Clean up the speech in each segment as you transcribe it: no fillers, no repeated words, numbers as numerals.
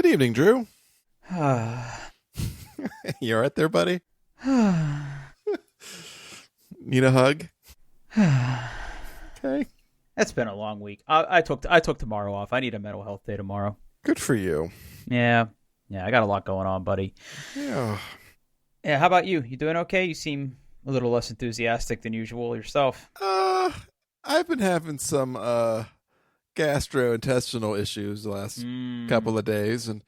Good evening, Drew. You all right there, buddy? Need a hug? Okay. It's been a long week. I took tomorrow off. I need a mental health day tomorrow. Good for you. Yeah, I got a lot going on, buddy. Yeah. Yeah, how about you? You doing okay? You seem a little less enthusiastic than usual yourself. I've been having some gastrointestinal issues the last couple of days, and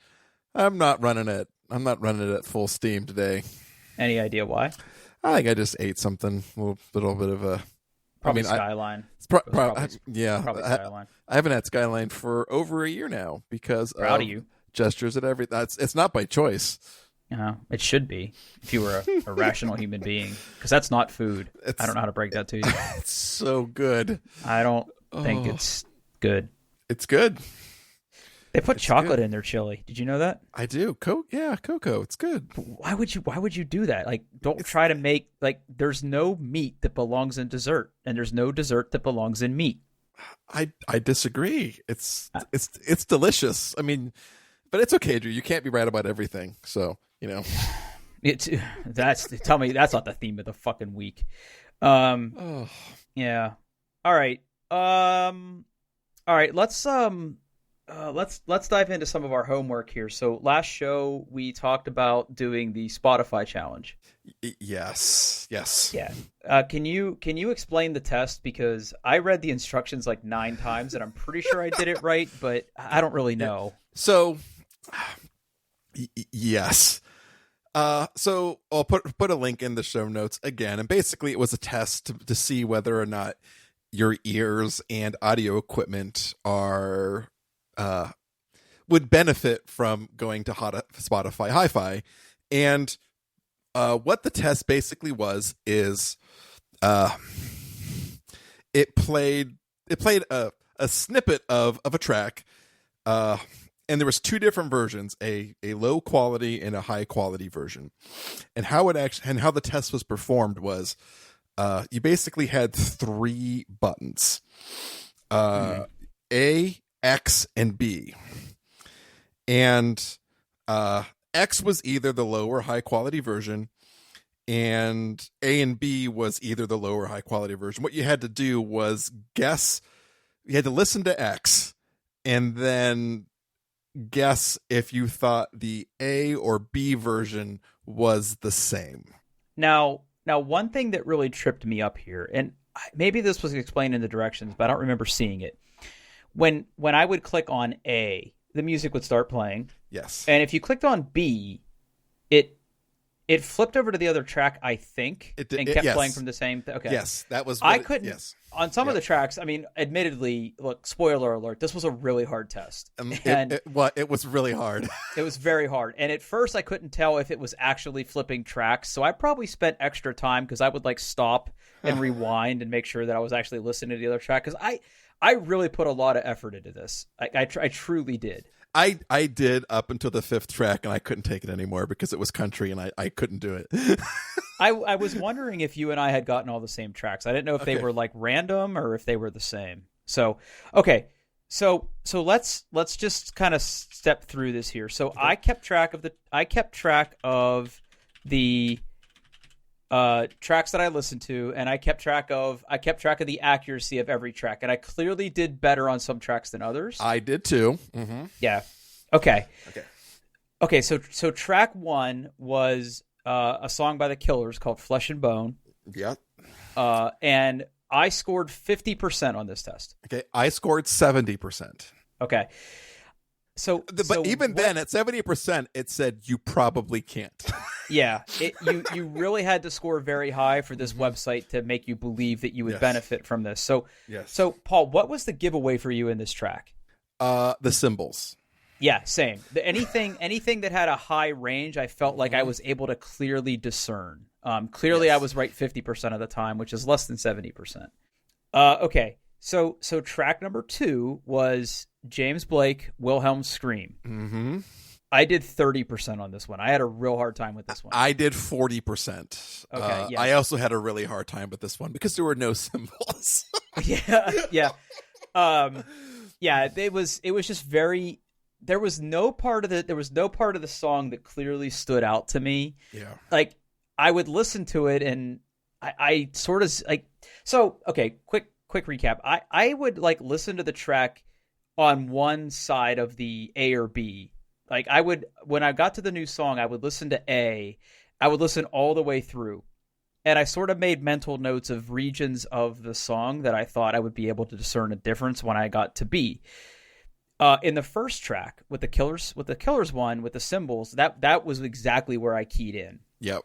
I'm not running it at full steam today. Any idea why? I think I just ate something, a little bit of a... Probably Skyline. Yeah. Probably Skyline. I haven't had Skyline for over a year now because Proud of you. Gestures and everything. It's not by choice. It should be if you were a rational human being, because that's not food. I don't know how to break that to you. It's so good. I don't think it's good. It's good. They put chocolate in their chili. Did you know that? I do. Cocoa. It's good. Why would you do that? Like, don't try to make, like, there's no meat that belongs in dessert, and there's no dessert that belongs in meat. I disagree. It's delicious. I mean, but it's okay, Drew. You can't be right about everything. So, you know. Tell me that's not the theme of the fucking week. Yeah. All right. Let's dive into some of our homework here. So last show we talked about doing the Spotify challenge. Yes. Yeah. Can you explain the test, because I read the instructions like 9 times and I'm pretty sure I did it right, but I don't really know. So yes. So I'll put a link in the show notes again, and basically it was a test to see whether or not your ears and audio equipment are would benefit from going to Spotify Hi-Fi. And what the test basically was is it played a snippet of a track, and there was 2 different versions, a low quality and a high quality version. And how the test was performed was you basically had 3 buttons, A, X, and B. And X was either the low or high quality version, and A and B was either the low or high quality version. What you had to do was guess. You had to listen to X and then guess if you thought the A or B version was the same. Now one thing that really tripped me up here, and maybe this was explained in the directions, but I don't remember seeing it. When I would click on A, the music would start playing. Yes. And if you clicked on B, it flipped over to the other track, I think, and kept playing from the same thing. Okay. Yes, that was. I couldn't. Yes. On some of the tracks, I mean, admittedly, look, spoiler alert, this was a really hard test. It was really hard. It was very hard. And at first, I couldn't tell if it was actually flipping tracks. So I probably spent extra time because I would like stop and rewind and make sure that I was actually listening to the other track. Because I really put a lot of effort into this. I truly did. I did up until the 5th track, and I couldn't take it anymore because it was country, and I couldn't do it. I was wondering if you and I had gotten all the same tracks. I didn't know if they were like random or if they were the same. So, okay. So let's just kind of step through this here. So I kept track of the tracks that I listened to, and I kept track of the accuracy of every track, and I clearly did better on some tracks than others. I did too. Mm-hmm. Yeah. Okay. So track 1 was a song by the Killers called "Flesh and Bone." Yeah. And I scored 50% on this test. Okay, I scored 70%. Okay. But even then, at 70%, it said you probably can't. Yeah, you really had to score very high for this website to make you believe that you would benefit from this. So, So Paul, what was the giveaway for you in this track? The cymbals. Yeah, same. Anything that had a high range, I felt like I was able to clearly discern. I was right 50% of the time, which is less than 70%. Okay, so track number 2 was James Blake, Wilhelm Scream. Mm-hmm. I did 30% on this one. I had a real hard time with this one. I did 40%. Okay, I also had a really hard time with this one because there were no cymbals. Yeah. It was just very there was no part of the song that clearly stood out to me. Yeah. Like I would listen to it and I sort of like, so okay, quick recap. I would like listen to the track on one side of the A or B. Like I would, when I got to the new song, I would listen to A. I would listen all the way through. And I sort of made mental notes of regions of the song that I thought I would be able to discern a difference when I got to B. In the first track with the Killers one with the cymbals, that was exactly where I keyed in. Yep.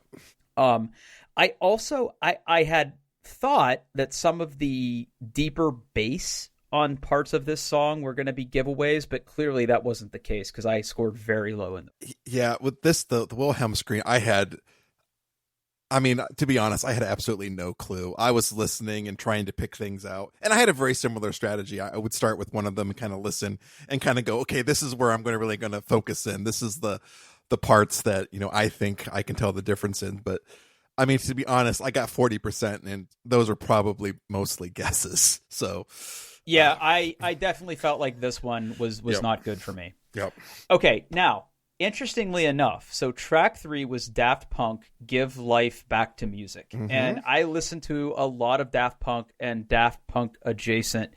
I also I had thought that some of the deeper bass on parts of this song were going to be giveaways, but clearly that wasn't the case because I scored very low in them. Yeah, with this the Wilhelm screen, to be honest, I had absolutely no clue. I was listening and trying to pick things out. And I had a very similar strategy. I would start with one of them and kind of listen and kind of go, okay, this is where I'm really going to focus in. This is the parts that, I think I can tell the difference in. But I mean, to be honest, I got 40% and those are probably mostly guesses. So yeah, I definitely felt like this one was Yep. not good for me. Yep. Okay, now, interestingly enough, so track 3 was Daft Punk, Give Life Back to Music. Mm-hmm. And I listened to a lot of Daft Punk and Daft Punk adjacent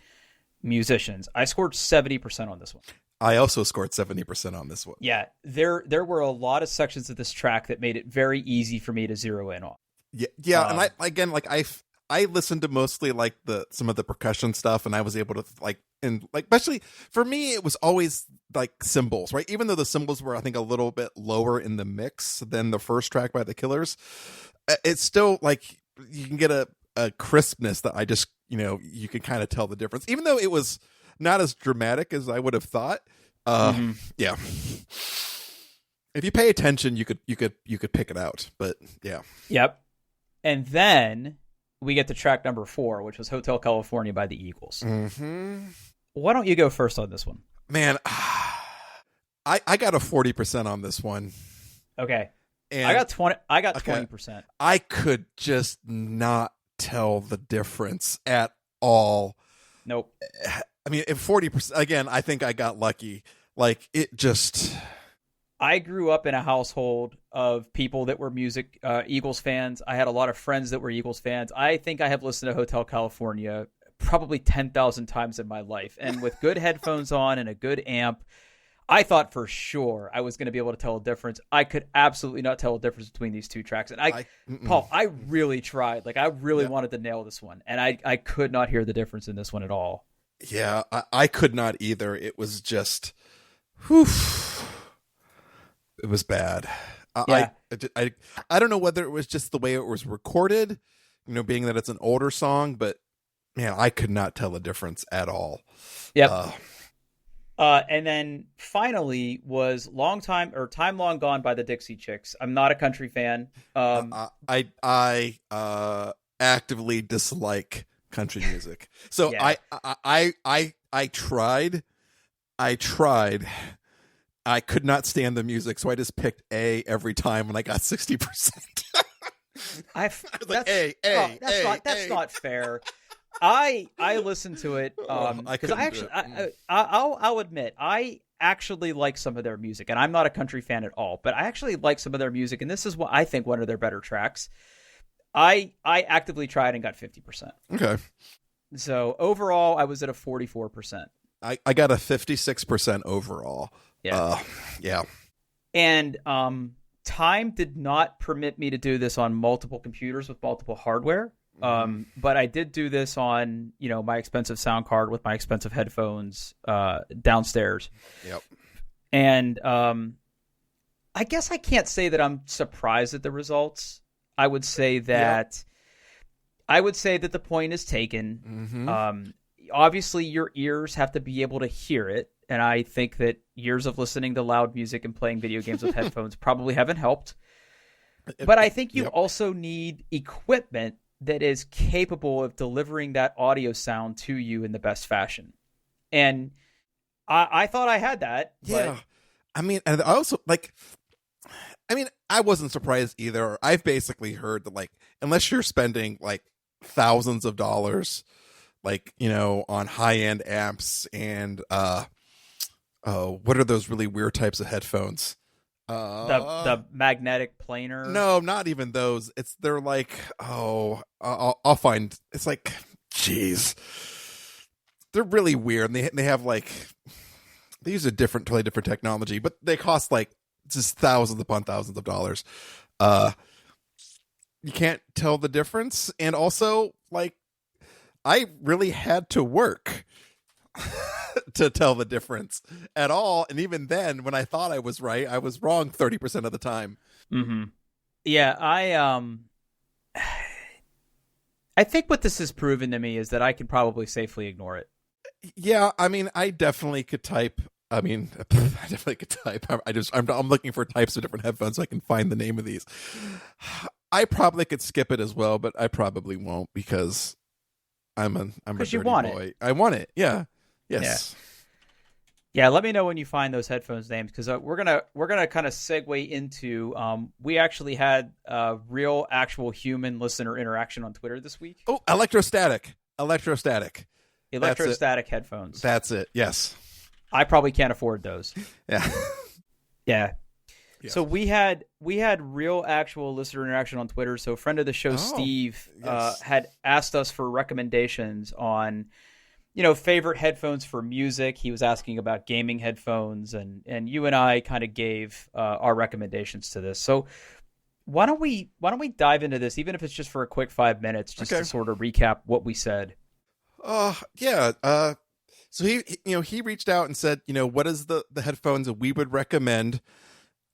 musicians. I scored 70% on this one. I also scored 70% on this one. Yeah, there were a lot of sections of this track that made it very easy for me to zero in on. Yeah, and I listened to mostly like some of the percussion stuff, and I was able to especially for me, it was always like cymbals, right? Even though the cymbals were, I think, a little bit lower in the mix than the first track by the Killers, it's still like you can get a crispness that I just, you can kind of tell the difference, even though it was not as dramatic as I would have thought. Yeah. If you pay attention, you could pick it out, but yeah. Yep. And then we get to track number 4, which was Hotel California by the Eagles. Mm-hmm. Why don't you go first on this one? Man, I got a 40% on this one. Okay. And I got 20. I got okay. 20%. I could just not tell the difference at all. Nope. I mean, if 40%, again, I think I got lucky. Like, it just... I grew up in a household of people that were Eagles fans. I had a lot of friends that were Eagles fans. I think I have listened to Hotel California probably 10,000 times in my life. And with good headphones on and a good amp, I thought for sure I was going to be able to tell a difference. I could absolutely not tell a difference between these two tracks. And Paul, I really tried. Like, I really wanted to nail this one. And I could not hear the difference in this one at all. Yeah, I could not either. It was just... whew. It was bad. Yeah. I don't know whether it was just the way it was recorded, being that it's an older song, but man, I could not tell a difference at all. Yep. And then finally was Time Long Gone by the Dixie Chicks. I'm not a country fan. I actively dislike country music. So Yeah. I tried. I could not stand the music, so I just picked A every time, and I got 60%. I was like, that's not fair. I listened to it because I'll admit I actually like some of their music, and I'm not a country fan at all, but I actually like some of their music, and this is what I think one of their better tracks. I actively tried and got 50%. Okay. So overall, I was at a 44%. I got a 56% overall. Yeah. Yeah. And time did not permit me to do this on multiple computers with multiple hardware. But I did do this on, my expensive sound card with my expensive headphones downstairs. Yep. And I guess I can't say that I'm surprised at the results. I would say that the point is taken. Mm-hmm. Obviously, your ears have to be able to hear it. And I think that years of listening to loud music and playing video games with headphones probably haven't helped. But I think you also need equipment that is capable of delivering that audio sound to you in the best fashion. And I thought I had that. Yeah. But... I mean, and I also, I wasn't surprised either. I've basically heard that, unless you're spending, thousands of dollars, on high-end amps and, oh, what are those really weird types of headphones? The magnetic planar. No, not even those. They're like, oh, I'll find. It's like, jeez, they're really weird. And they have like, they use totally different technology, but they cost like just thousands upon thousands of dollars. You can't tell the difference, and also like, I really had to work to tell the difference at all. And even then, when I thought I was right, I was wrong 30% of the time. Mm-hmm. Yeah, I think what this has proven to me is that I can probably safely ignore it. Yeah, I mean, I definitely could type. I mean, I definitely could type. I'm looking for types of different headphones so I can find the name of these. I probably could skip it as well, but I probably won't because I'm a dirty boy. I want it. Yeah. Yes. Yeah. Let me know when you find those headphones names, because we're gonna kind of segue into. We actually had real, actual human listener interaction on Twitter this week. Oh, electrostatic headphones. That's it. Yes. I probably can't afford those. Yeah. Yeah. So we had real actual listener interaction on Twitter. So a friend of the show, Steve, yes. had asked us for recommendations on, favorite headphones for music. He was asking about gaming headphones, and you and I kind of gave our recommendations to this. So why don't we dive into this, even if it's just for a quick 5 minutes, just to sort of recap what we said. Yeah. So he reached out and said, what is the headphones that we would recommend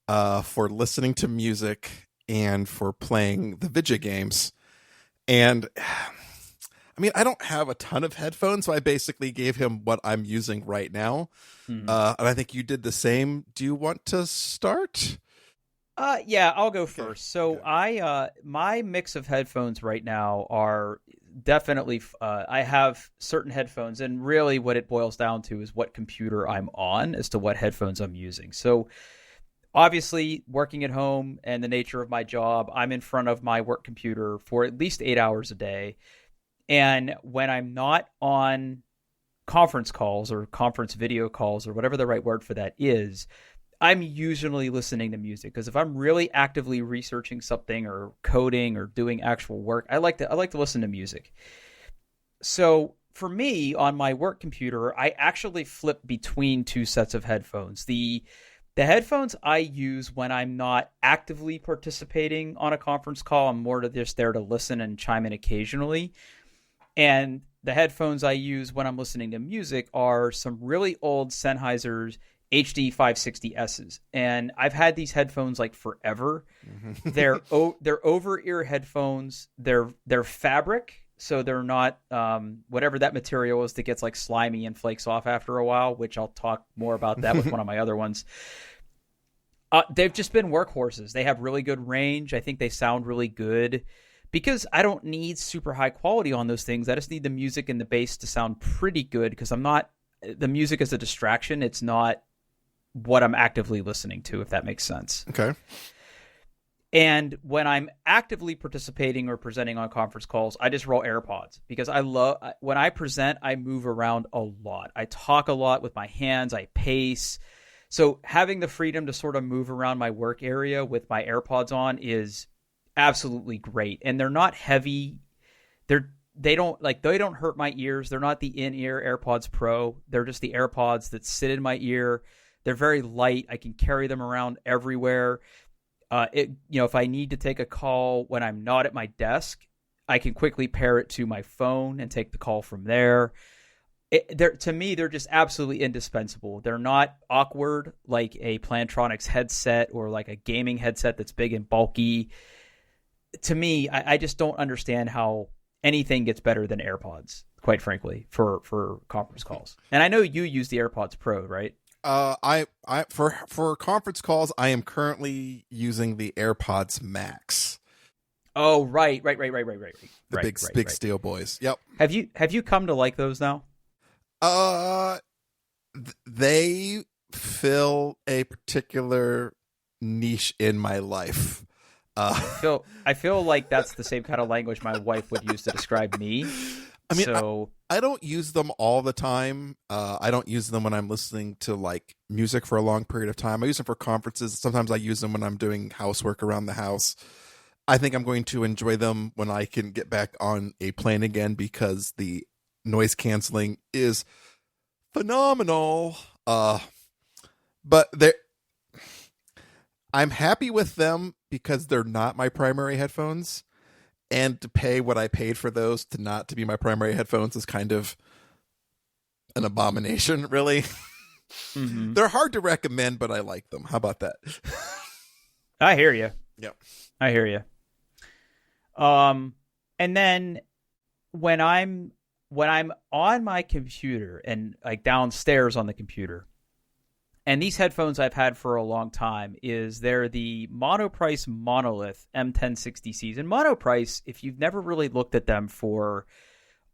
for listening to music and for playing the video games. And I mean, I don't have a ton of headphones, so I basically gave him what I'm using right now. Mm-hmm. And I think you did the same. Do you want to start? Yeah, I'll go first. So my mix of headphones right now are definitely, I have certain headphones, and really what it boils down to is what computer I'm on as to what headphones I'm using. So obviously, working at home and the nature of my job, I'm in front of my work computer for at least 8 hours a day. And when I'm not on conference calls or conference video calls or whatever the right word for that is, I'm usually listening to music, because if I'm really actively researching something or coding or doing actual work, I like to listen to music. So for me, on my work computer, I actually flip between two sets of headphones. The headphones I use when I'm not actively participating on a conference call, I'm more just there to listen and chime in occasionally. And the headphones I use when I'm listening to music are some really old Sennheiser's HD 560Ss. And I've had these headphones like forever. Mm-hmm. They're over-ear headphones. They're fabric, so they're not whatever that material is that gets like slimy and flakes off after a while, which I'll talk more about that with one of my other ones. They've just been workhorses. They have really good range. I think they sound really good, because I don't need super high quality on those things. I just need the music and the bass to sound pretty good, because the music is a distraction. It's not what I'm actively listening to, if that makes sense. Okay. And when I'm actively participating or presenting on conference calls, I just roll AirPods, because when I present, I move around a lot. I talk a lot with my hands. I pace. So having the freedom to sort of move around my work area with my AirPods on is absolutely great. And they're not heavy. They don't hurt my ears. They're not the in-ear AirPods Pro. They're just the AirPods that sit in my ear. They're very light. I can carry them around everywhere. If I need to take a call when I'm not at my desk, I can quickly pair it to my phone and take the call from there. To me, they're just absolutely indispensable. They're not awkward like a Plantronics headset or like a gaming headset that's big and bulky. To me, I just don't understand how anything gets better than AirPods, quite frankly, for conference calls. And I know you use the AirPods Pro, right? I for conference calls, I am currently using the AirPods Max. Oh, right. The big steel boys. Yep. Have you come to like those now? They fill a particular niche in my life. I feel like that's the same kind of language my wife would use to describe me. I mean, so I don't use them all the time. I don't use them when I'm listening to like music for a long period of time. I use them for conferences. Sometimes I use them when I'm doing housework around the house. I think I'm going to enjoy them when I can get back on a plane again because the noise canceling is phenomenal. But I'm happy with them because they're not my primary headphones. And to pay what I paid for those to not to be my primary headphones is kind of an abomination, really. Mm-hmm. They're hard to recommend, but I like them. How about that? I hear you. Yep. I hear you. And then when I'm on my computer and like downstairs on the computer, and these headphones I've had for a long time, they're the Monoprice Monolith M1060Cs. And Monoprice, if you've never really looked at them for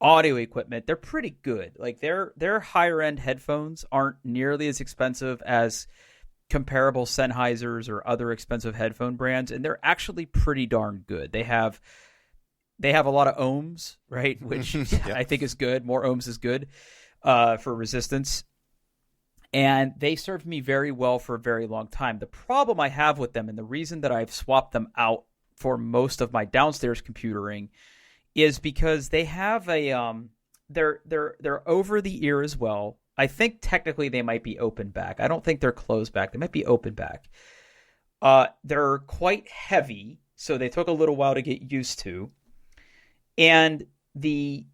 audio equipment, they're pretty good. Like their higher end headphones aren't nearly as expensive as comparable Sennheisers or other expensive headphone brands, and they're actually pretty darn good. They have a lot of ohms, right? Which Yeah. I think is good. More ohms is good for resistance. And they served me very well for a very long time. The problem I have with them, and the reason that I've swapped them out for most of my downstairs computering, is because they have they're over the ear as well. I think technically they might be open back. I don't think they're closed back. They might be open back. They're quite heavy, so they took a little while to get used to. And the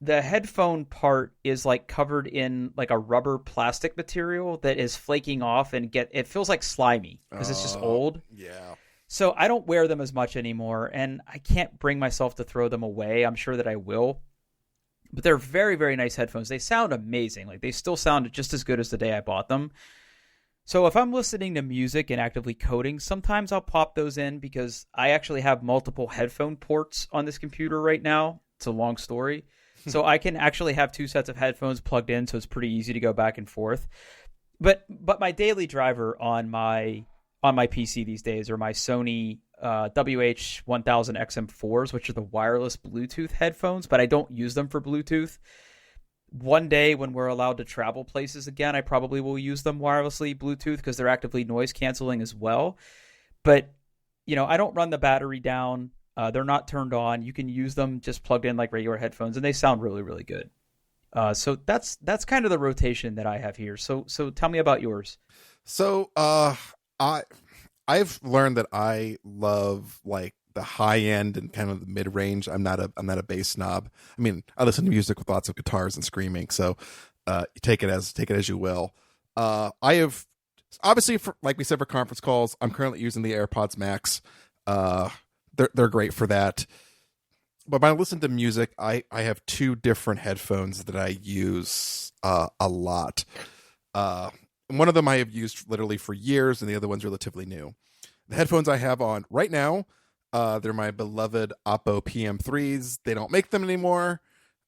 headphone part is like covered in like a rubber plastic material that is flaking off and it feels like slimy because it's just old. Yeah. So I don't wear them as much anymore, and I can't bring myself to throw them away. I'm sure that I will. But they're very, very nice headphones. They sound amazing. Like they still sound just as good as the day I bought them. So if I'm listening to music and actively coding, sometimes I'll pop those in because I actually have multiple headphone ports on this computer right now. It's a long story. So I can actually have two sets of headphones plugged in, so it's pretty easy to go back and forth. But my daily driver on my PC these days are my Sony WH-1000XM4s, which are the wireless Bluetooth headphones, but I don't use them for Bluetooth. One day when we're allowed to travel places again, I probably will use them wirelessly Bluetooth because they're actively noise canceling as well. But, I don't run the battery down. They're not turned on. You can use them just plugged in like regular headphones, and they sound really, really good. So that's kind of the rotation that I have here. So tell me about yours. So I've learned that I love like the high end and kind of the mid range. I'm not a bass snob. I mean, I listen to music with lots of guitars and screaming. So take it as you will. I have obviously like we said for conference calls. I'm currently using the AirPods Max. They're great for that. But when I listen to music, I have two different headphones that I use a lot. One of them I have used literally for years, and the other one's relatively new. The headphones I have on right now, they're my beloved Oppo PM3s. They don't make them anymore.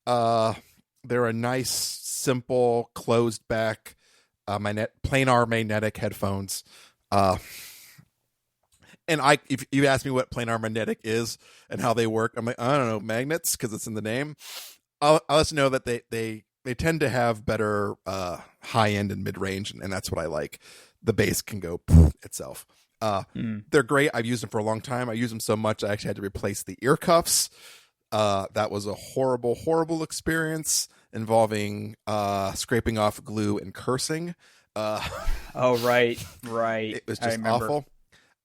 They're a nice, simple, closed back, planar magnetic headphones. And if you ask me what planar magnetic is and how they work, I'm like, I don't know, magnets, because it's in the name. I'll let you know that they tend to have better high end and mid range, and that's what I like. The bass can go itself. They're great. I've used them for a long time. I use them so much I actually had to replace the ear cuffs. That was a horrible, horrible experience involving scraping off glue and cursing. Oh, right. It was just awful.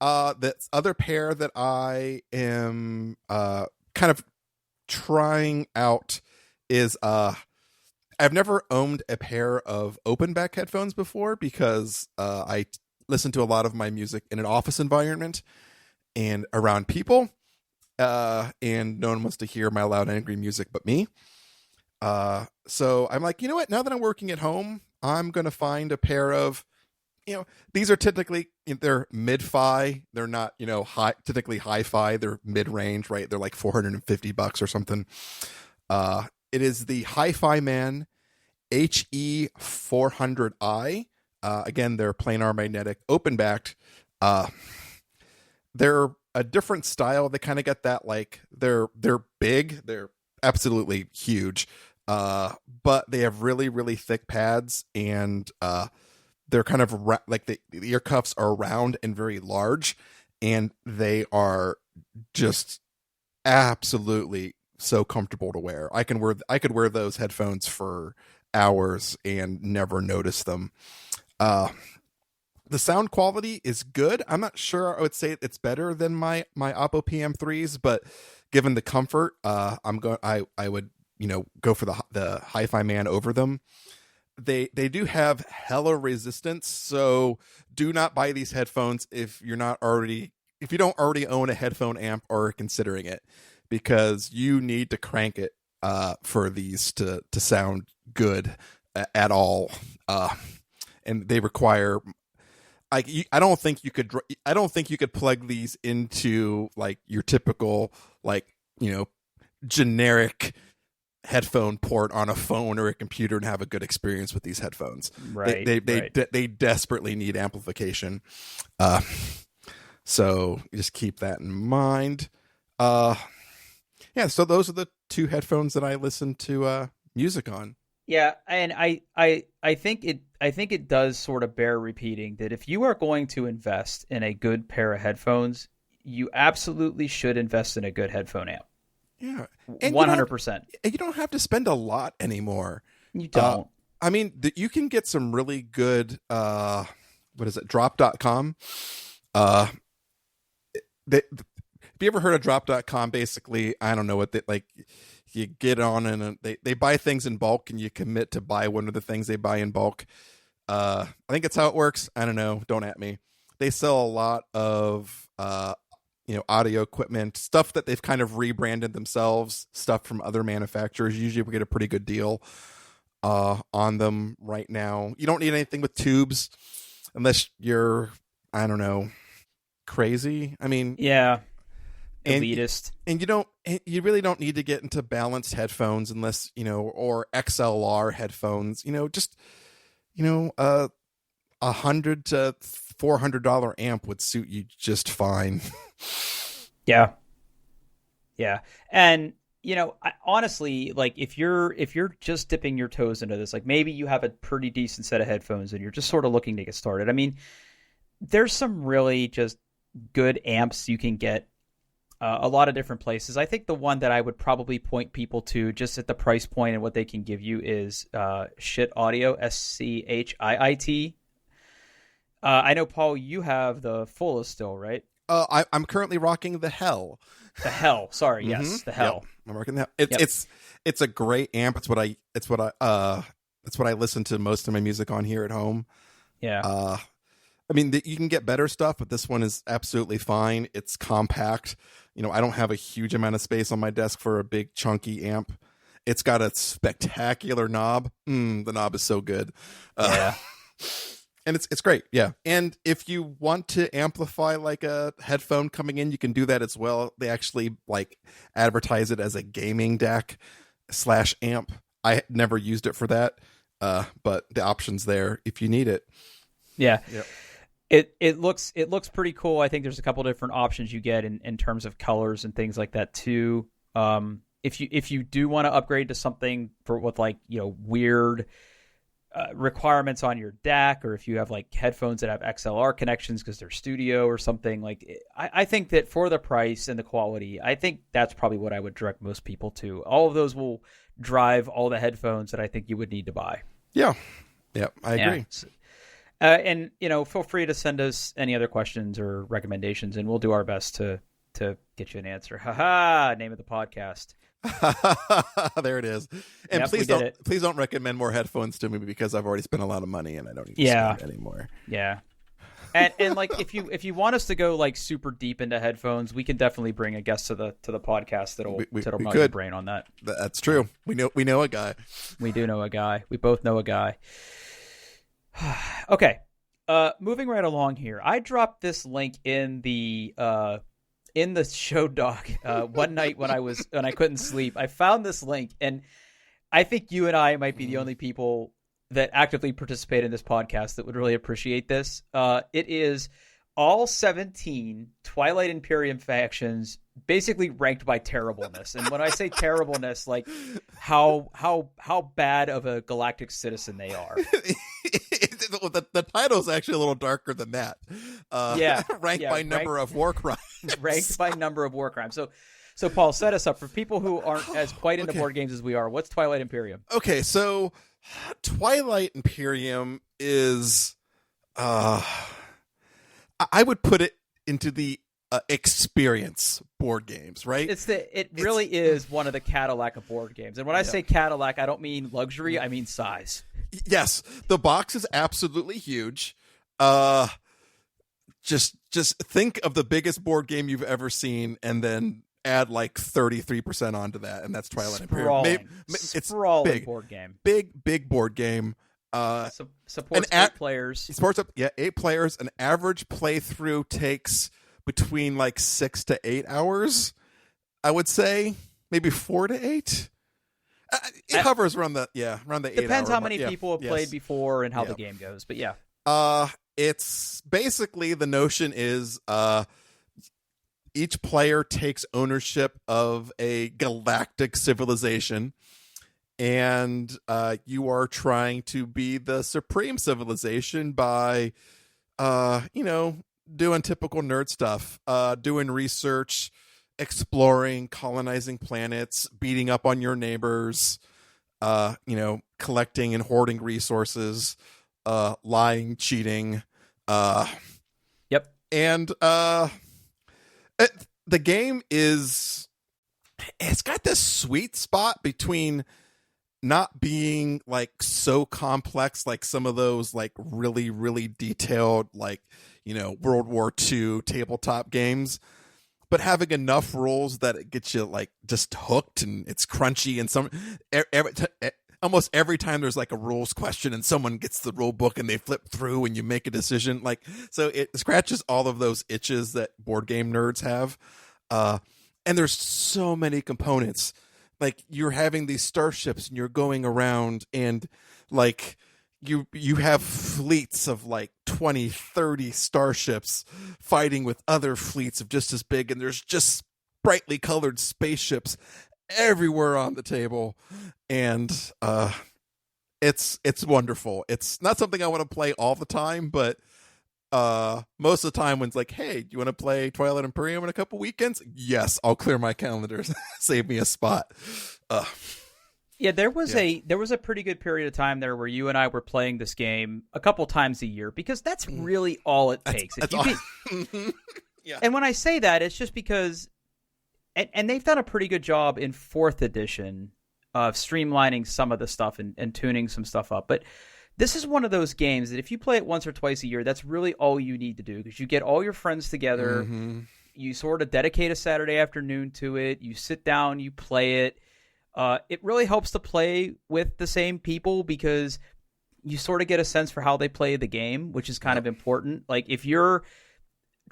The other pair that I am kind of trying out is I've never owned a pair of open back headphones before because I listen to a lot of my music in an office environment and around people, and no one wants to hear my loud, angry music but me. So I'm like, you know what? Now that I'm working at home, I'm going to find a pair of, these are typically, they're mid-fi. They're not, typically hi-fi. They're mid-range, right? They're like $450 or something. It is the Hi-Fi Man HE400i. Again, they're planar magnetic, open-backed. They're a different style. They kind of get that, like, they're big. They're absolutely huge. but they have really, really thick pads, and they're kind of like the ear cuffs are round and very large, and they are just absolutely so comfortable to wear. I could wear those headphones for hours and never notice them. The sound quality is good. I'm not sure I would say it's better than my Oppo PM3s, but given the comfort, I would go for the Hi-Fi Man over them. They do have hella resistance, so do not buy these headphones if you don't already own a headphone amp or are considering it, because you need to crank it for these to sound good at all. And they require, I don't think you could plug these into like your typical generic headphone port on a phone or a computer and have a good experience with these headphones. Right. They desperately need amplification. So just keep that in mind. So those are the two headphones that I listen to music on. Yeah, and I think it does sort of bear repeating that if you are going to invest in a good pair of headphones, you absolutely should invest in a good headphone amp. Yeah, 100%. You don't have to spend a lot anymore. You don't. I mean, you can get some really good. What is it? Drop.com. Have you ever heard of Drop.com? Basically, I don't know what they like. You get on and they buy things in bulk, and you commit to buy one of the things they buy in bulk. I think that's how it works. I don't know. Don't at me. They sell a lot of audio equipment, stuff that they've kind of rebranded themselves, stuff from other manufacturers. Usually we get a pretty good deal on them right now. You don't need anything with tubes unless you're, I don't know, crazy. I mean, yeah. Elitist. And you really don't need to get into balanced headphones unless, or XLR headphones, just, $100 to $400 amp would suit you just fine. Yeah. And, honestly, like if you're just dipping your toes into this, like maybe you have a pretty decent set of headphones and you're just sort of looking to get started. I mean, there's some really just good amps you can get a lot of different places. I think the one that I would probably point people to just at the price point and what they can give you is Shit Audio, SCHIIT. I know, Paul, you have the fullest still, right? I'm currently rocking the Hell. The Hell, sorry, yes, the Hell. Yep, I'm rocking the Hell. It's a great amp. It's what I listen to most of my music on here at home. Yeah. I mean, you can get better stuff, but this one is absolutely fine. It's compact. I don't have a huge amount of space on my desk for a big chunky amp. It's got a spectacular knob. The knob is so good. Yeah. And it's great. Yeah. And if you want to amplify like a headphone coming in, you can do that as well. They actually like advertise it as a gaming DAC / amp. I never used it for that. But the option's there if you need it. Yeah. Yep. It looks pretty cool. I think there's a couple different options you get in terms of colors and things like that too. If you do want to upgrade to something with like, weird requirements on your DAC, or if you have like headphones that have XLR connections because they're studio or something, like I think that for the price and the quality, I think that's probably what I would direct most people to. All of those will drive all the headphones that I think you would need to buy. Yeah. I agree. And feel free to send us any other questions or recommendations, and we'll do our best to get you an answer. Name of the podcast. There it is. And please don't recommend more headphones to me, because I've already spent a lot of money and I don't need to spend anymore. Yeah. And like if you want us to go like super deep into headphones, we can definitely bring a guest to the podcast that'll melt your brain on that. That's true. We know a guy. We do know a guy. We both know a guy. Okay. Moving right along here. I dropped this link in the show doc one night when I couldn't sleep. I found this link, and I think you and I might be the only people that actively participate in this podcast that would really appreciate this. It is all 17 Twilight Imperium factions basically ranked by terribleness. And when I say terribleness, like how bad of a galactic citizen they are. The title is actually a little darker than that. Ranked by number of war crimes. Ranked by number of war crimes. So Paul, set us up for people who aren't as quite into board games as we are. What's Twilight Imperium? Okay, so Twilight Imperium is, I would put it into the experience board games, right? It really is one of the Cadillac of board games. And when I say Cadillac, I don't mean luxury, I mean size. Yes, the box is absolutely huge. Just think of the biggest board game you've ever seen, and then add like 33% onto that, and that's Twilight Imperium. It's sprawling big board game. Big board game. Supports 8 players. Supports 8 players. An average playthrough takes between like 6 to 8 hours. I would say maybe 4 to 8. It hovers around the 8 hour. Depends how many people have played before and how the game goes, but yeah. It's basically, the notion is each player takes ownership of a galactic civilization, and you are trying to be the supreme civilization by, doing typical nerd stuff, doing research, exploring, colonizing planets, beating up on your neighbors, collecting and hoarding resources, lying, cheating. Yep. And the game it's got this sweet spot between not being like so complex, like some of those like really, really detailed, like, World War II tabletop games, but having enough rules that it gets you like just hooked, and it's crunchy, and almost every time there's like a rules question and someone gets the rule book and they flip through and you make a decision, like, so it scratches all of those itches that board game nerds have. And there's so many components. Like, you're having these starships and you're going around, and like you have fleets of like 20, 30 starships fighting with other fleets of just as big, and there's just brightly colored spaceships everywhere on the table, and it's wonderful. It's not something I want to play all the time, but most of the time when it's like, hey, do you want to play Twilight Imperium in a couple weekends? Yes, I'll clear my calendar, save me a spot. Yeah, there was a pretty good period of time there where you and I were playing this game a couple times a year, because that's really all it takes. That's all. Yeah. And when I say that, it's just because, and they've done a pretty good job in 4th edition of streamlining some of the stuff and tuning some stuff up. But this is one of those games that if you play it once or twice a year, that's really all you need to do, because you get all your friends together. Mm-hmm. You sort of dedicate a Saturday afternoon to it. You sit down, you play it. It really helps to play with the same people, because you sort of get a sense for how they play the game, which is kind of important. Like, if you're,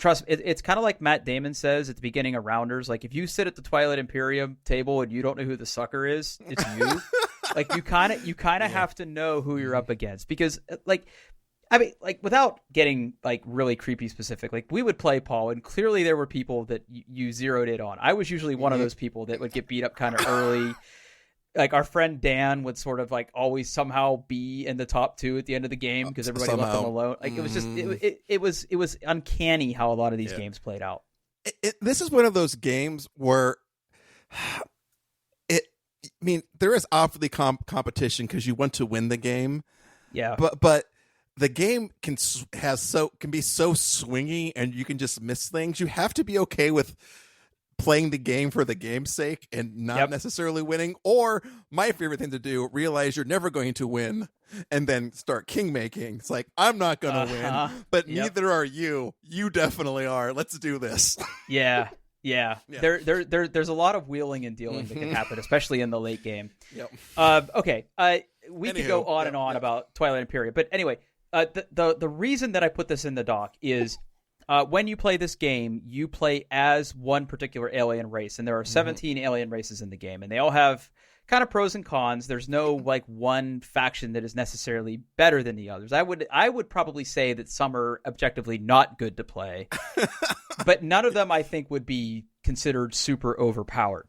it's kind of like Matt Damon says at the beginning of Rounders. Like, if you sit at the Twilight Imperium table and you don't know who the sucker is, it's you. Like, you kind of have to know who you're up against, because without getting like really creepy specific, like, we would play, Paul, and clearly there were people that you zeroed in on. I was usually one of those people that would get beat up kind of early. Like, our friend Dan would sort of like always somehow be in the top 2 at the end of the game because everybody left him alone. Like, it was just it was uncanny how a lot of these games played out. This is one of those games where there is obviously competition because you want to win the game. Yeah. But the game can be so swingy, and you can just miss things. You have to be okay with playing the game for the game's sake and not necessarily winning. Or my favorite thing to do, realize you're never going to win and then start king making. It's like, I'm not going to win, but neither are you. You definitely are. Let's do this. Yeah. There's a lot of wheeling and dealing that can happen, especially in the late game. Okay. We could go on and on about Twilight Imperium, but anyway, the reason that I put this in the doc is when you play this game, you play as one particular alien race, and there are 17 alien races in the game, and they all have kind of pros and cons. There's no like one faction that is necessarily better than the others. I would probably say that some are objectively not good to play, but none of them I think would be considered super overpowered.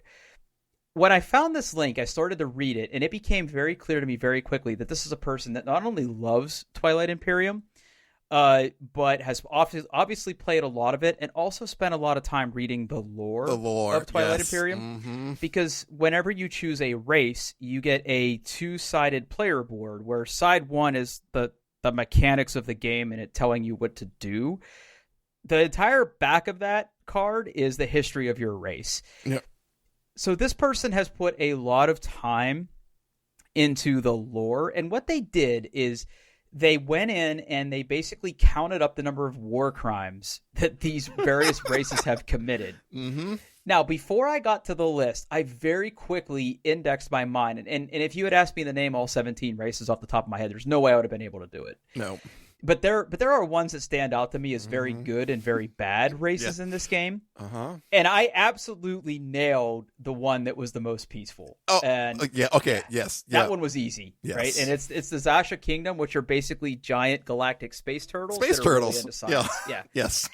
When I found this link, I started to read it, and it became very clear to me very quickly that this is a person that not only loves Twilight Imperium, but has obviously played a lot of it and also spent a lot of time reading the lore of Twilight Imperium. Mm-hmm. Because whenever you choose a race, you get a two-sided player board where side one is the mechanics of the game and it telling you what to do. The entire back of that card is the history of your race. Yep. So this person has put a lot of time into the lore, and what they did is they went in and they basically counted up the number of war crimes that these various races have committed. Mm-hmm. Now, before I got to the list, I very quickly indexed my mind, and if you had asked me to name all 17 races off the top of my head, there's no way I would have been able to do it. No. But there are ones that stand out to me as very good and very bad races in this game. Uh-huh. And I absolutely nailed the one that was the most peaceful. Oh, and yeah, okay, yes. That one was easy, right? And it's the Zasha Kingdom, which are basically giant galactic space turtles. Space turtles. Really into science. Yeah. Yes.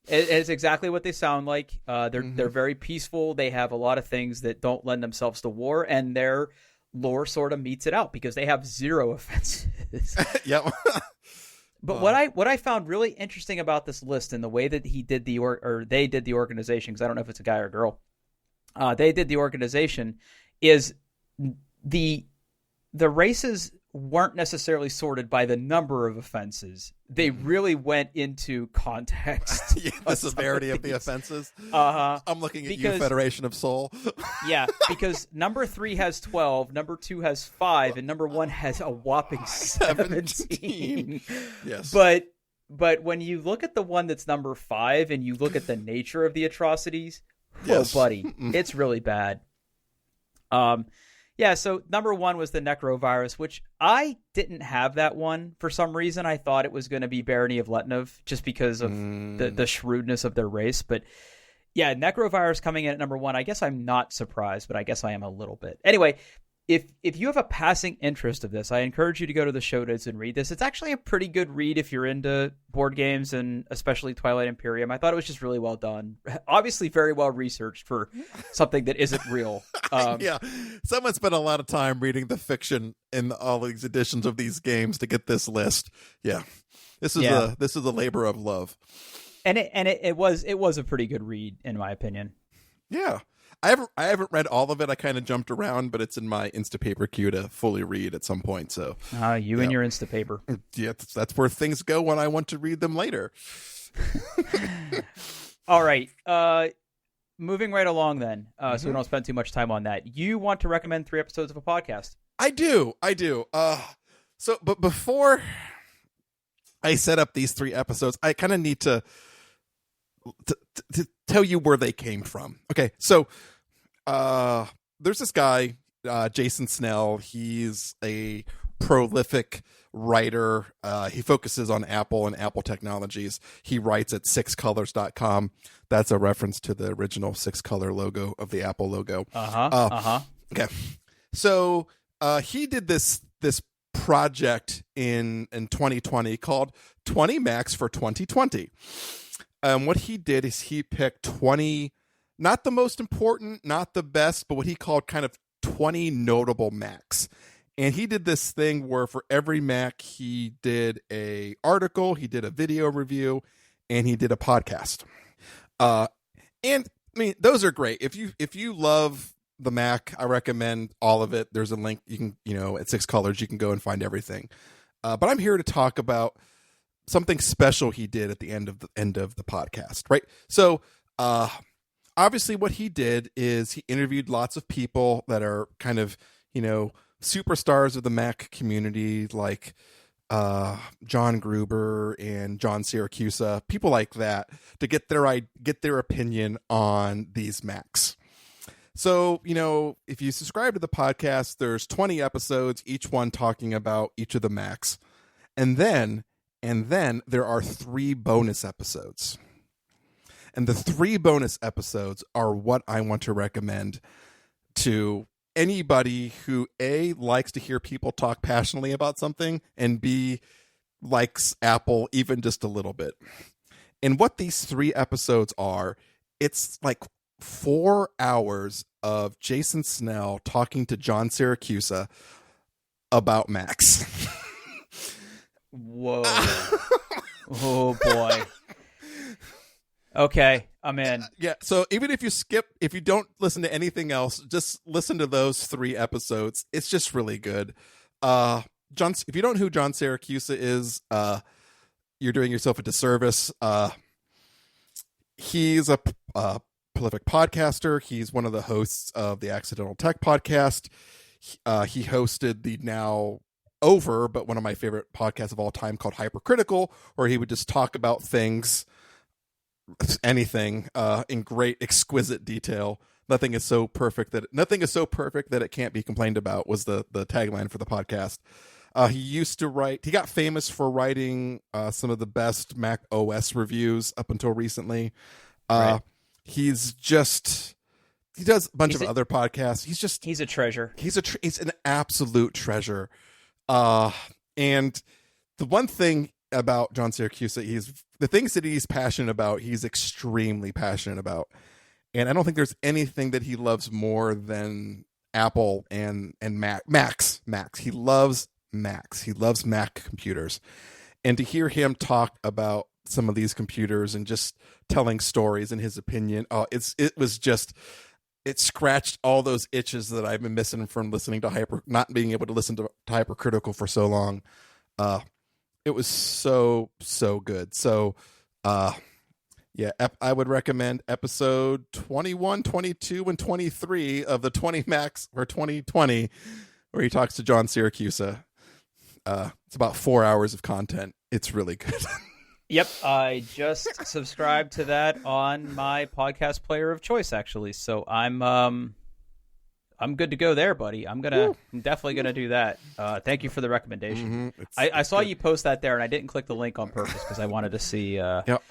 It's exactly what they sound like. They're very peaceful. They have a lot of things that don't lend themselves to war, and their lore sort of meets it out because they have zero offenses. Yep. But what I found really interesting about this list and the way that he did they did the organization, because I don't know if it's a guy or a girl, they did the organization, is the races weren't necessarily sorted by the number of offenses. They really went into context. The severity of the offenses. Uh-huh. I'm looking at you, Federation of Soul. Yeah, because number 3 has 12, number 2 has 5, and number 1 has a whopping 17. Yes. But when you look at the one that's number 5 and you look at the nature of the atrocities, yes. Oh, buddy, it's really bad. Yeah, so number 1 was the necrovirus, which I didn't have that one for some reason. I thought it was going to be Barony of Letnov just because of the shrewdness of their race. But yeah, necrovirus coming in at number 1, I guess I'm not surprised, but I guess I am a little bit. Anyway, if you have a passing interest of this, I encourage you to go to the show notes and read this. It's actually a pretty good read if you're into board games and especially Twilight Imperium. I thought it was just really well done. Obviously very well researched for something that isn't real. Yeah, someone spent a lot of time reading the fiction in all these editions of these games to get this list. Yeah, this is a labor of love. And it was a pretty good read in my opinion. Yeah. I haven't read all of it. I kind of jumped around, but it's in my Instapaper queue to fully read at some point. So and your Instapaper. Yeah, that's where things go when I want to read them later. All right. Moving right along then, so we don't spend too much time on that. You want to recommend 3 episodes of a podcast? I do. But before I set up these 3 episodes, I kind of need to tell you where they came from. Okay, so there's this guy, Jason Snell. He's a prolific writer. He focuses on Apple and Apple technologies. He writes at sixcolors.com. That's a reference to the original 6-color logo of the Apple logo. Okay, so he did this project in 2020 called 20 Macs for 2020. What he did is he picked 20, not the most important, not the best, but what he called kind of 20 notable Macs. And he did this thing where for every Mac, he did a article, he did a video review, and he did a podcast. And I mean, those are great. If you love the Mac, I recommend all of it. There's a link you can, at 6 Colors, you can go and find everything. But I'm here to talk about something special he did at the end of the podcast, right? So, obviously what he did is he interviewed lots of people that are kind of, superstars of the Mac community, like John Gruber and John Siracusa, people like that, to get their opinion on these Macs. So, if you subscribe to the podcast, there's 20 episodes, each one talking about each of the Macs. And then there are 3 bonus episodes. And the 3 bonus episodes are what I want to recommend to anybody who A, likes to hear people talk passionately about something, and B, likes Apple even just a little bit. And what these 3 episodes are, it's like 4 hours of Jason Snell talking to John Siracusa about Max. Whoa. Oh boy. Okay, I'm in. Yeah, so even if you don't listen to anything else, just listen to those 3 episodes. It's just really good. If you don't know who John Siracusa is, you're doing yourself a disservice. He's a prolific podcaster. He's one of the hosts of the Accidental Tech podcast. He hosted the now over, but one of my favorite podcasts of all time called Hypercritical, where he would just talk about things, anything, in great, exquisite detail. Nothing is so perfect that it can't be complained about was the tagline for the podcast. He used to write. He got famous for writing some of the best Mac OS reviews up until recently. Right. He does a bunch of other podcasts. He's a treasure. He's an absolute treasure. And the one thing about John Siracusa, the things that he's passionate about, he's extremely passionate about. And I don't think there's anything that he loves more than Apple and Macs. He loves Macs. He loves Mac computers. And to hear him talk about some of these computers and just telling stories in his opinion, it scratched all those itches that I've been missing from listening to not being able to listen to Hypercritical for so long. It was so good. So, yeah, I would recommend episode 21, 22, and 23 of the 20 Macs for 2020, where he talks to John Siracusa. It's about 4 hours of content. It's really good. Yep, I just subscribed to that on my podcast player of choice, actually. So I'm good to go there, buddy. I'm definitely gonna do that. Thank you for the recommendation. Mm-hmm. I saw you post that there, and I didn't click the link on purpose because I wanted to see. Yep.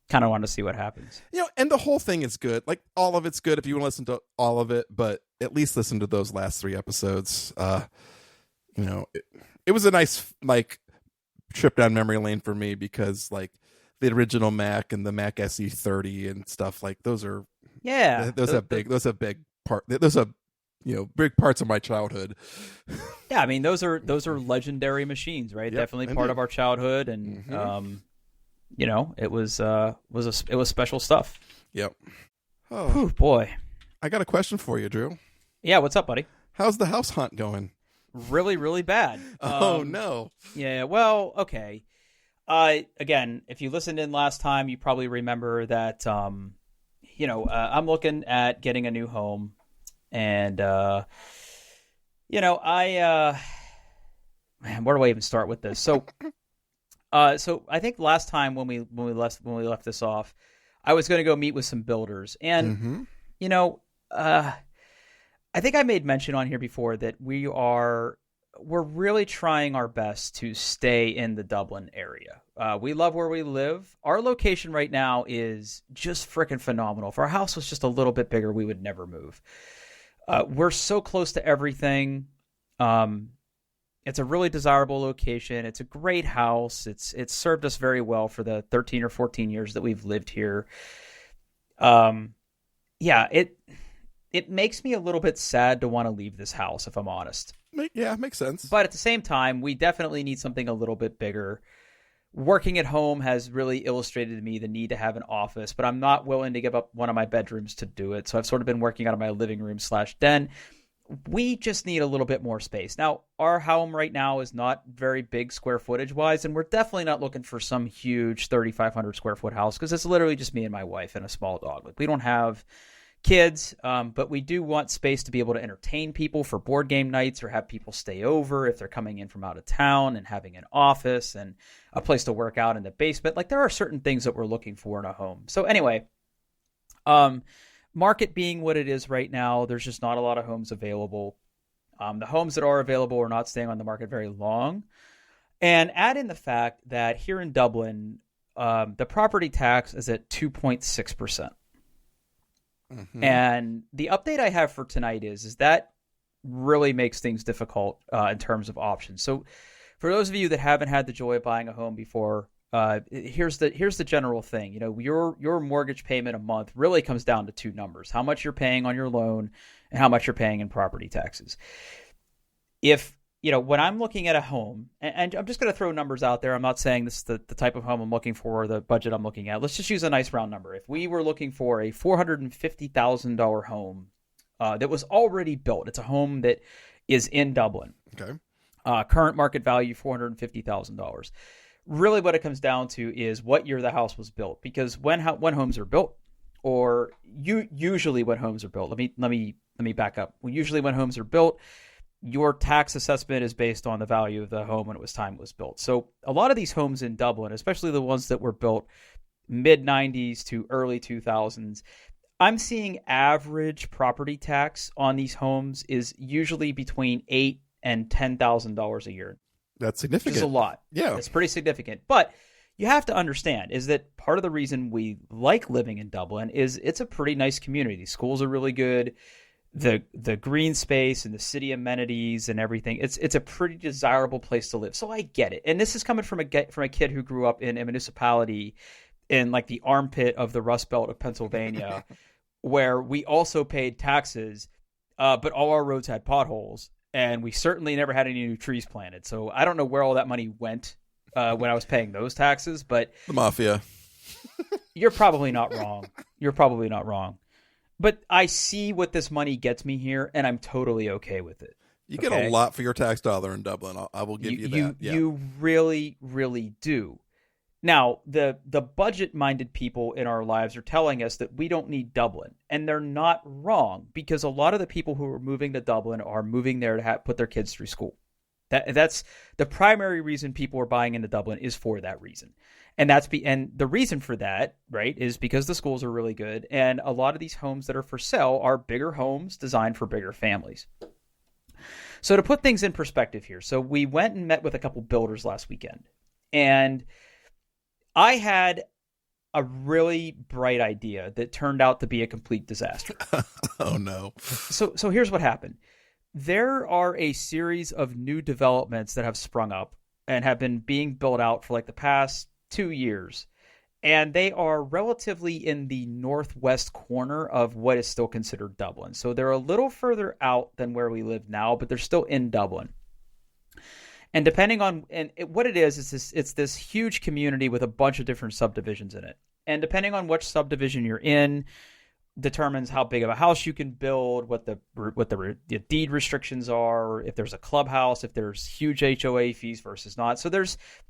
Kind of wanted to see what happens. And the whole thing is good. Like, all of it's good if you want to listen to all of it, but at least listen to those last 3 episodes. It was a nice trip down memory lane for me, because the original Mac and the Mac SE30 and stuff, those have big parts of my childhood. Yeah, I mean, those are legendary machines, right? Yep, definitely indeed. part of our childhood, and it was special stuff. Yep. Oh, whew, boy. I got a question for you, Drew. Yeah, what's up, buddy? How's the house hunt going? Really, really bad. Oh, no. Yeah, well, okay. Again, if you listened in last time, you probably remember that, I'm looking at getting a new home. And, man, where do I even start with this? So I think last time when we left this off, I was going to go meet with some builders. And, I think I made mention on here before that we're really trying our best to stay in the Dublin area. We love where we live. Our location right now is just freaking phenomenal. If our house was just a little bit bigger, we would never move. We're so close to everything. It's a really desirable location. It's a great house. It's served us very well for the 13 or 14 years that we've lived here. It makes me a little bit sad to want to leave this house, if I'm honest. Yeah, makes sense. But at the same time, we definitely need something a little bit bigger. Working at home has really illustrated to me the need to have an office, but I'm not willing to give up one of my bedrooms to do it. So I've sort of been working out of my living room / den. We just need a little bit more space. Now, our home right now is not very big square footage wise, and we're definitely not looking for some huge 3,500 square foot house, because it's literally just me and my wife and a small dog. We don't have kids, but we do want space to be able to entertain people for board game nights, or have people stay over if they're coming in from out of town, and having an office and a place to work out in the basement. There are certain things that we're looking for in a home. So anyway, market being what it is right now, there's just not a lot of homes available. The homes that are available are not staying on the market very long. And add in the fact that here in Dublin, the property tax is at 2.6%. Mm-hmm. And the update I have for tonight is that really makes things difficult in terms of options. So for those of you that haven't had the joy of buying a home before, Here's the general thing. Your mortgage payment a month really comes down to two numbers: how much you're paying on your loan and how much you're paying in property taxes. If when I'm looking at a home, and I'm just going to throw numbers out there. I'm not saying this is the type of home I'm looking for or the budget I'm looking at. Let's just use a nice round number. If we were looking for a $450,000 home that was already built, it's a home that is in Dublin. Okay. Current market value $450,000. Really, what it comes down to is what year the house was built. Because when homes are built, or usually when homes are built, let me back up. Usually when homes are built, your tax assessment is based on the value of the home when it was built. So a lot of these homes in Dublin, especially the ones that were built mid 90s to early 2000s, I'm seeing average property tax on these homes is usually between $8,000 and $10,000 a year. That's significant. Which is a lot. Yeah. It's pretty significant. But you have to understand is that part of the reason we like living in Dublin is it's a pretty nice community. Schools are really good. The green space and the city amenities and everything. It's a pretty desirable place to live. So I get it. And this is coming from a kid who grew up in a municipality in like the armpit of the Rust Belt of Pennsylvania, where we also paid taxes, but all our roads had potholes, and we certainly never had any new trees planted. So I don't know where all that money went when I was paying those taxes, but the mafia. You're probably not wrong. But I see what this money gets me here, and I'm totally okay with it. You get a lot for your tax dollar in Dublin. I will give you that. You really, really do. Now, the budget-minded people in our lives are telling us that we don't need Dublin, and they're not wrong, because a lot of the people who are moving to Dublin are moving there to put their kids through school. That's the primary reason people are buying into Dublin is for that reason. And and the reason for that, right, is because the schools are really good, and a lot of these homes that are for sale are bigger homes designed for bigger families. So to put things in perspective here, so we went and met with a couple builders last weekend, and I had a really bright idea that turned out to be a complete disaster. Oh no. So here's what happened. There are a series of new developments that have sprung up and have been being built out for like the past 2 years, and they are relatively in the northwest corner of what is still considered Dublin. So they're a little further out than where we live now, but they're still in Dublin. And depending on what it is it's this huge community with a bunch of different subdivisions in it. And depending on which subdivision you're in, determines how big of a house you can build, what the deed restrictions are, if there's a clubhouse, if there's huge HOA fees versus not. So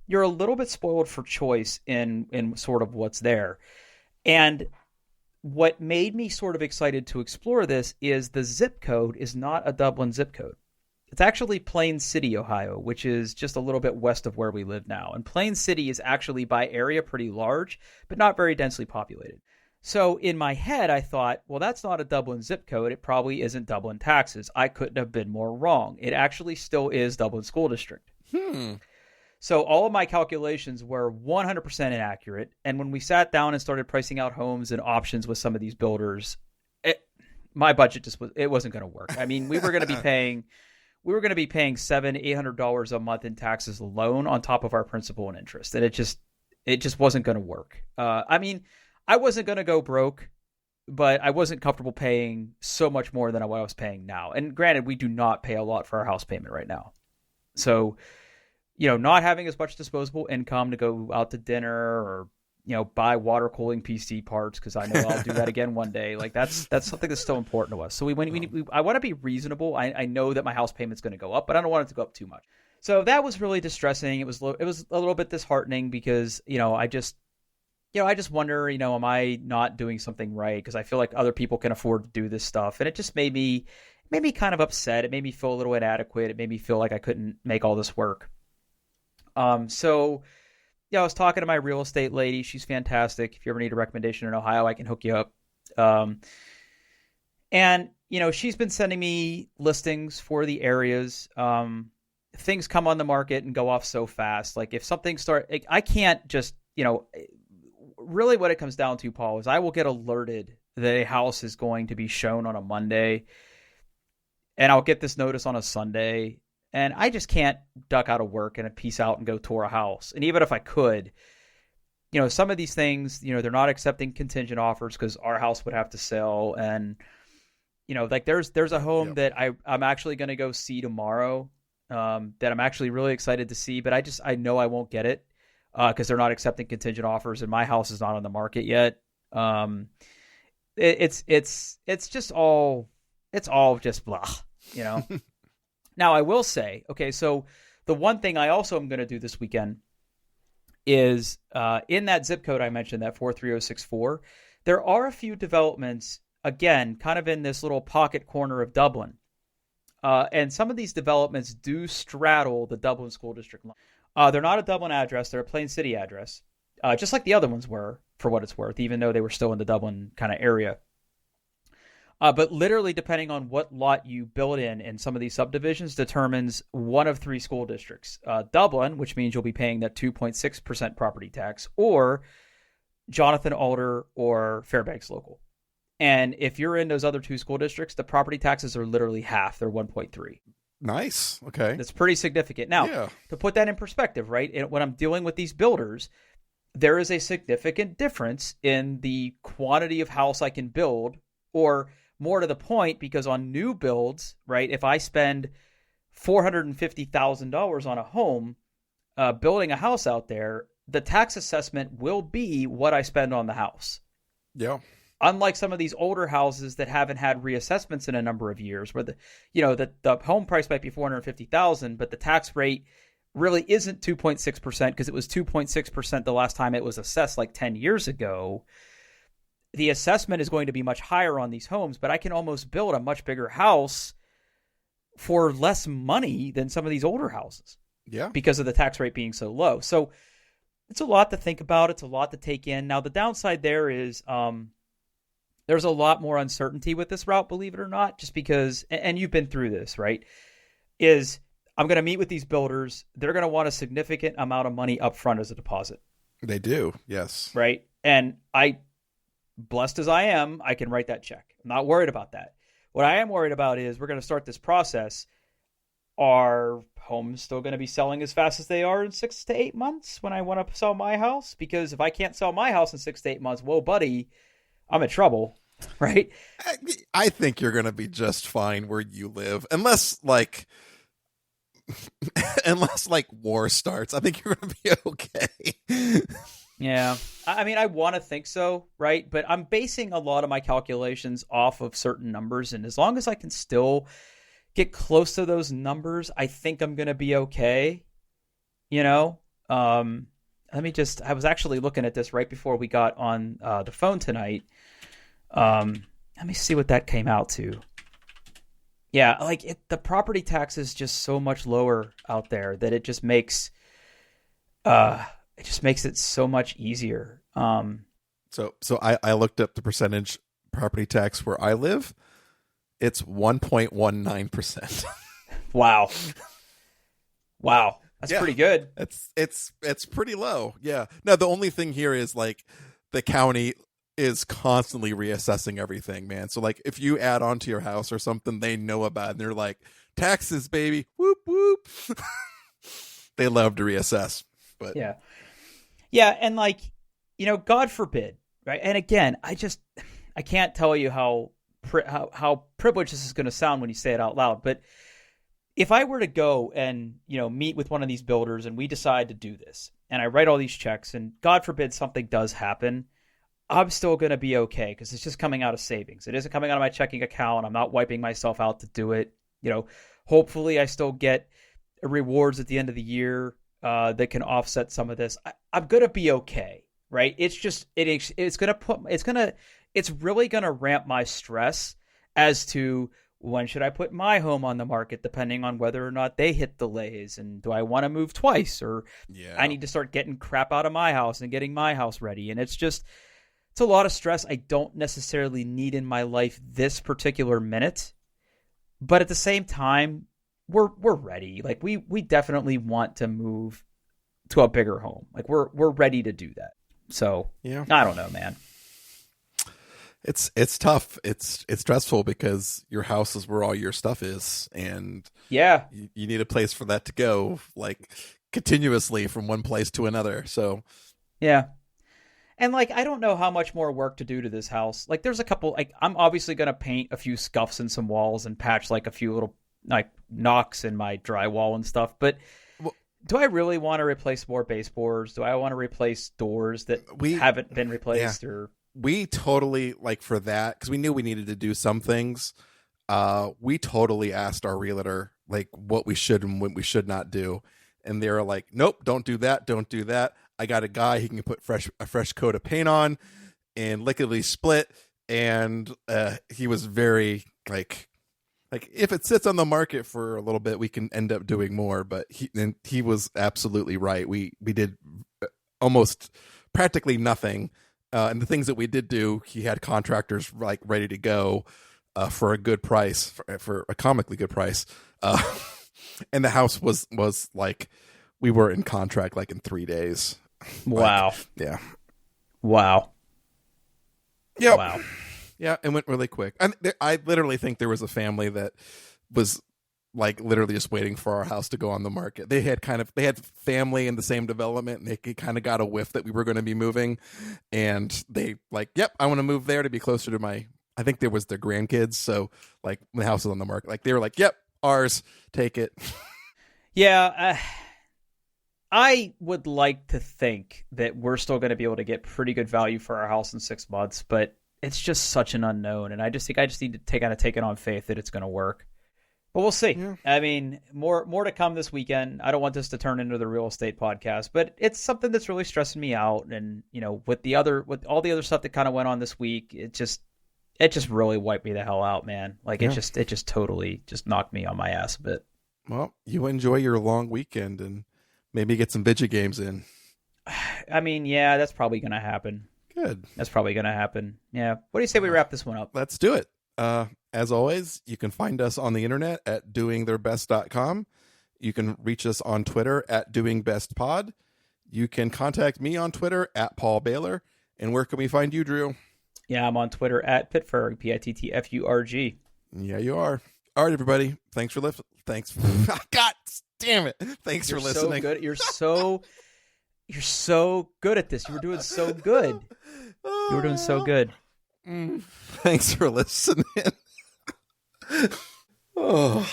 you're a little bit spoiled for choice in sort of what's there. And what made me sort of excited to explore this is the zip code is not a Dublin zip code. It's actually Plain City, Ohio, which is just a little bit west of where we live now. And Plain City is actually by area pretty large, but not very densely populated. So in my head, I thought, well, that's not a Dublin zip code. It probably isn't Dublin taxes. I couldn't have been more wrong. It actually still is Dublin School District. So all of my calculations were 100% inaccurate. And when we sat down and started pricing out homes and options with some of these builders, my budget it wasn't going to work. I mean, we were going to be paying $700-800 a month in taxes alone on top of our principal and interest, and it just wasn't going to work. I mean, I wasn't going to go broke, but I wasn't comfortable paying so much more than what I was paying now. And granted, we do not pay a lot for our house payment right now. So, not having as much disposable income to go out to dinner or, buy water cooling PC parts, because I know I'll do that again one day. Like that's something that's still important to us. So I want to be reasonable. I know that my house payment's going to go up, but I don't want it to go up too much. So that was really distressing. It was a little bit disheartening because, I just wonder, am I not doing something right? Because I feel like other people can afford to do this stuff. And it just made me kind of upset. It made me feel a little inadequate. It made me feel like I couldn't make all this work. So I was talking to my real estate lady. She's fantastic. If you ever need a recommendation in Ohio, I can hook you up. And, she's been sending me listings for the areas. Things come on the market and go off so fast. Like if something I can't just, really what it comes down to, Paul, is I will get alerted that a house is going to be shown on a Monday, and I'll get this notice on a Sunday, and I just can't duck out of work and peace out and go tour a house. And even if I could, some of these things, they're not accepting contingent offers because our house would have to sell. And, like there's a home that I'm actually going to go see tomorrow that I'm actually really excited to see, but I know I won't get it because they're not accepting contingent offers and my house is not on the market yet. It's just all just blah, Now I will say, okay, so the one thing I also am going to do this weekend is in that zip code I mentioned, that 43064, there are a few developments, again, kind of in this little pocket corner of Dublin. And some of these developments do straddle the Dublin School District line. They're not a Dublin address. They're a Plain City address, just like the other ones were, for what it's worth, even though they were still in the Dublin kind of area. But literally, depending on what lot you build in some of these subdivisions, determines one of three school districts. Dublin, which means you'll be paying that 2.6% property tax, or Jonathan Alder or Fairbanks Local. And if you're in those other two school districts, the property taxes are literally half. They're 1.3. Nice. Okay. That's pretty significant. Now, to put that in perspective, right, when I'm dealing with these builders, there is a significant difference in the quantity of house I can build, or more to the point, because on new builds, right, if I spend $450,000 on a home building a house out there, the tax assessment will be what I spend on the house. Yeah. Unlike some of these older houses that haven't had reassessments in a number of years, where the home price might be $450,000, but the tax rate really isn't 2.6% because it was 2.6% the last time it was assessed like 10 years ago. The assessment is going to be much higher on these homes, but I can almost build a much bigger house for less money than some of these older houses. Yeah. Because of the tax rate being so low. So it's a lot to think about. It's a lot to take in. Now, the downside there is there's a lot more uncertainty with this route, believe it or not, just because, and you've been through this, right, is I'm going to meet with these builders. They're going to want a significant amount of money up front as a deposit. They do, yes. Right? And blessed as I am, I can write that check. I'm not worried about that. What I am worried about is we're going to start this process. Are homes still going to be selling as fast as they are in 6 to 8 months when I want to sell my house? Because if I can't sell my house in 6 to 8 months, whoa, buddy, I'm in trouble, right? I think you're going to be just fine where you live, unless war starts. I think you're going to be okay. Yeah. I mean, I want to think so, right? But I'm basing a lot of my calculations off of certain numbers. And as long as I can still get close to those numbers, I think I'm going to be okay. I was actually looking at this right before we got on the phone tonight. Let me see what that came out to. Yeah, the property tax is just so much lower out there that it just makes it so much easier. So I looked up the percentage property tax where I live. It's 1.19%. Wow. That's pretty good. It's pretty low. Yeah. Now the only thing here is the county is constantly reassessing everything, man. So if you add on to your house or something, they know about it and they're like, taxes, baby. Whoop whoop. They love to reassess. But yeah. And God forbid, right? And again, I can't tell you how privileged this is going to sound when you say it out loud, but if I were to go and, meet with one of these builders and we decide to do this and I write all these checks and God forbid something does happen, I'm still going to be okay because it's just coming out of savings. It isn't coming out of my checking account. I'm not wiping myself out to do it. Hopefully I still get rewards at the end of the year that can offset some of this. I'm going to be okay, right? It's just, it's really going to ramp my stress as to when should I put my home on the market, depending on whether or not they hit delays, and do I want to move twice, or I need to start getting crap out of my house and getting my house ready. And it's a lot of stress I don't necessarily need in my life this particular minute, but at the same time, we're ready. We definitely want to move to a bigger home. We're ready to do that. So yeah, I don't know, man. It's tough. It's stressful because your house is where all your stuff is, and yeah, you need a place for that to go continuously from one place to another. So yeah. And like, I don't know how much more work to do to this house. Like, there's a couple. Like, I'm obviously gonna paint a few scuffs in some walls and patch like a few little like knocks in my drywall and stuff. But do I really want to replace more baseboards? Do I want to replace doors that haven't been replaced? Yeah. Or we totally, like, for that, because we knew we needed to do some things. We totally asked our realtor like what we should and what we should not do, and they were like, "Nope, don't do that. Don't do that. I got a guy. He can put a fresh coat of paint on and lickety split." And he was very like if it sits on the market for a little bit, we can end up doing more. But he was absolutely right. We did almost practically nothing, and the things that we did do, he had contractors like ready to go for a good price, for a comically good price. And the house was like, we were in contract like in 3 days. Wow. Like, yeah. Wow. Yeah. Wow. Yeah, it went really quick. I literally think there was a family that was like literally just waiting for our house to go on the market. They had family in the same development, and they kind of got a whiff that we were going to be moving, and they like, "Yep, I want to move there to be closer to my." I think there was their grandkids, so like when the house was on the market, like they were like, "Yep, ours, take it." Yeah, I would like to think that we're still going to be able to get pretty good value for our house in 6 months, but it's just such an unknown, and I just think I need to take it on faith that it's going to work. But we'll see. Yeah. I mean, more to come this weekend. I don't want this to turn into the real estate podcast, but it's something that's really stressing me out. And with all the other stuff that kind of went on this week, it just really wiped me the hell out, man. Like it just totally just knocked me on my ass a bit. Well, you enjoy your long weekend and maybe get some video games in. I mean, yeah, that's probably going to happen. Good. That's probably going to happen. Yeah. What do you say we wrap this one up? Let's do it. As always, you can find us on the internet at doingtheirbest.com. You can reach us on Twitter at doingbestpod. You can contact me on Twitter at Paul Baylor. And where can we find you, Drew? Yeah, I'm on Twitter at Pittfurg, Pittfurg. Yeah, you are. All right, everybody. Thanks for listening. Thanks. God damn it. Thanks for listening. So good. You're so good at this. You were doing so good. You were doing so good. Thanks for listening. Oh.